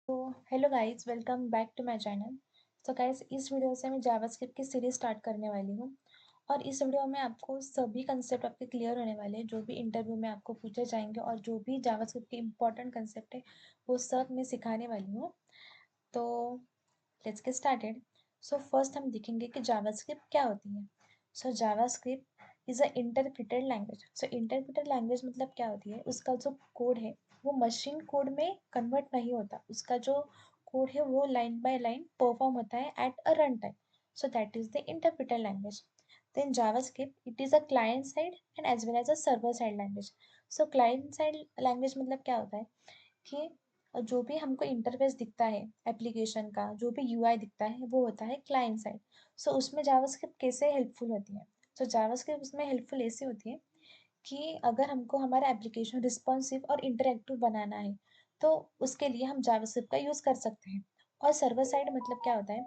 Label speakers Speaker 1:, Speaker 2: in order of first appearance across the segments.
Speaker 1: तो hello guys, welcome back to my channel. तो guys, इस वीडियो से मैं जावास्क्रिप्ट की सीरीज स्टार्ट करने वाली हूँ। और इस वीडियो में आपको सभी कंसेप्ट आपके क्लियर होने वाले हैं, जो भी इंटरव्यू में आपको पूछे जाएंगे और जो भी जावास्क्रिप्ट के इंपॉर्टेंट कंसेप्ट है वो सब मैं सिखाने वाली हूँ। तो let's get started. So first हम देखेंगे कि जावास्क्रिप्ट क्या होती है। So JavaScript is a interpreted language. So interpreted language मतलब क्या होती है, उसका जो कोड है वो मशीन कोड में कन्वर्ट नहीं होता। उसका जो कोड है वो लाइन बाय लाइन परफॉर्म होता है at a run time. So that is the interpreted language. Then JavaScript, it is a client side and as well as a server side language. So client side language मतलब क्या होता है कि जो भी हमको इंटरफेस दिखता है एप्लीकेशन का, जो भी यूआई दिखता है वो होता है क्लाइंट साइड। सो उसमें जावास्क्रिप्ट कैसे हेल्पफुल होती है। सो जावास्क्रिप्ट उसमें हेल्पफुल ऐसी होती है कि अगर हमको हमारा एप्लीकेशन रिस्पॉन्सिव और इंटरेक्टिव बनाना है तो उसके लिए हम जावास्क्रिप्ट का यूज़ कर सकते हैं। और सर्वर साइड मतलब क्या होता है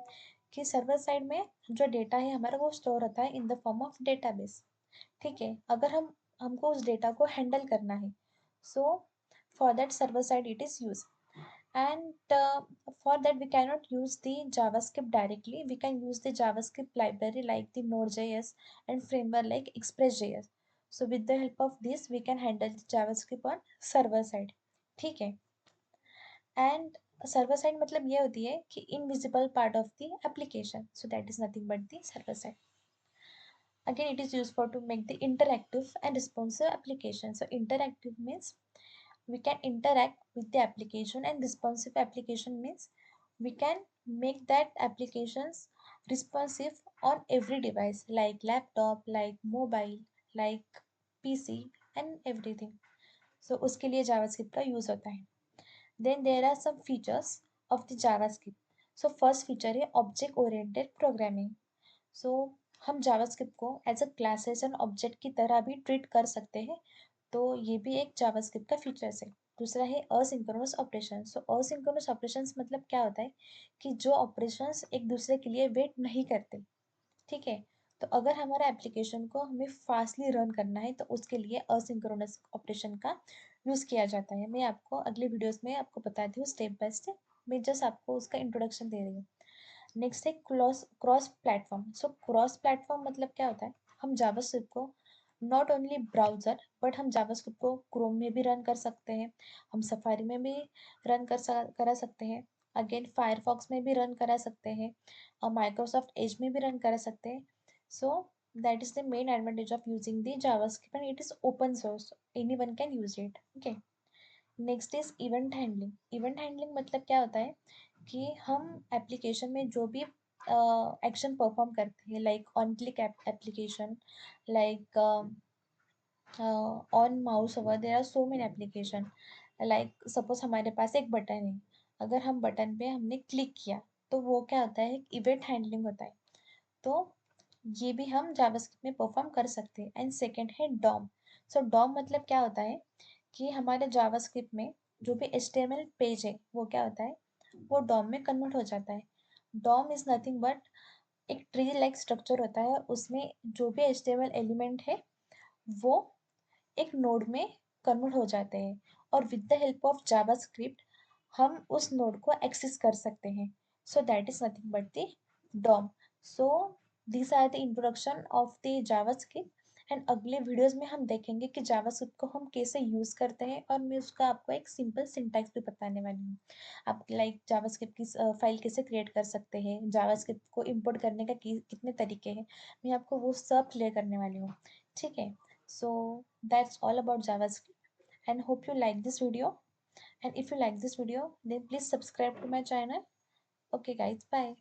Speaker 1: कि सर्वर साइड में जो डेटा है हमारा वो स्टोर होता है in the form of database. ठीक है, अगर हमको उस डेटा को हैंडल करना है, so for that server side it is use. And for that we cannot use the JavaScript directly. We can use the JavaScript library like the Node.js and framework like Express.js. So with the help of this we can handle the JavaScript on server side. ठीक है। And server side मतलब ये होती है कि invisible part of the application, so that is nothing but the server side. Again, it is used for to make the interactive and responsive application. So interactive means we can interact with the application, and responsive application means we can make that applications responsive on every device like laptop, like mobile, like PC and everything. So उसके लिए JavaScript का use होता है। Then there are some features of the JavaScript. So first feature है object oriented programming. सो हम JavaScript को as a classes and object की तरह भी ट्रीट कर सकते हैं। तो ये भी एक जावास्क्रिप्ट का फीचर्स है। दूसरा है असिंक्रोनस ऑपरेशन। सो असिंक्रोनस ऑपरेशंस मतलब क्या होता है कि जो ऑपरेशंस एक दूसरे के लिए वेट नहीं करते। ठीक है, तो अगर हमारा एप्लीकेशन को हमें फास्टली रन करना है तो उसके लिए असिंक्रोनस ऑपरेशन का यूज़ किया जाता है। मैं आपको अगले वीडियोस में आपको बताती हूँ स्टेप बाय स्टेप। मैं जस्ट आपको उसका इंट्रोडक्शन दे रही हूँ। नेक्स्ट है cross cross platform. So cross platform मतलब क्या होता है, हम जावास्क्रिप्ट को नॉट ओनली ब्राउज़र बट हम जावास्क्रिप्ट को क्रोम में भी रन कर सकते हैं, हम सफारी में भी रन करा सकते हैं, अगेन फायरफॉक्स में भी रन करा सकते हैं और माइक्रोसॉफ्ट एज में भी रन करा सकते हैं। So that is the main advantage of using the JavaScript and it is open source, any one can use it. Okay. Next is event handling. Event handling मतलब क्या होता है कि हम एप्लीकेशन में जो भी एक्शन परफॉर्म करते हैं like on click application, like on mouse over, there are so many application. Like suppose हमारे पास एक बटन है, अगर हम बटन पे हमने क्लिक किया तो वो क्या होता है, इवेंट हैंडलिंग होता है। तो ये भी हम जावास्क्रिप्ट में परफॉर्म कर सकते हैं। एंड सेकेंड है डॉम। सो डॉम मतलब क्या होता है कि हमारे जावास्क्रिप्ट में जो भी HTML पेज है वो क्या होता है, वो डॉम में कन्वर्ट हो जाता है। डॉम इज नथिंग बट एक ट्री लाइक स्ट्रक्चर होता है, उसमें जो भी HTML एलिमेंट है वो एक नोड में कन्वर्ट हो जाते हैं और with the help of JavaScript हम उस नोड को एक्सेस कर सकते हैं। So that is nothing but the DOM. So these are the introduction of the JavaScript. And अगले वीडियोस में हम देखेंगे कि जावास्क्रिप्ट को हम कैसे यूज़ करते हैं और मैं उसका आपको एक सिंपल सिंटैक्स भी बताने वाली हूँ। आप लाइक जावास्क्रिप्ट की फाइल कैसे क्रिएट कर सकते हैं, जावास्क्रिप्ट को इंपोर्ट करने का कितने तरीके हैं, मैं आपको वो सब क्लियर करने वाली हूँ। ठीक है। So that's all about JavaScript and hope you like this video. And if you like this video, then please subscribe to my channel. Okay guys, bye.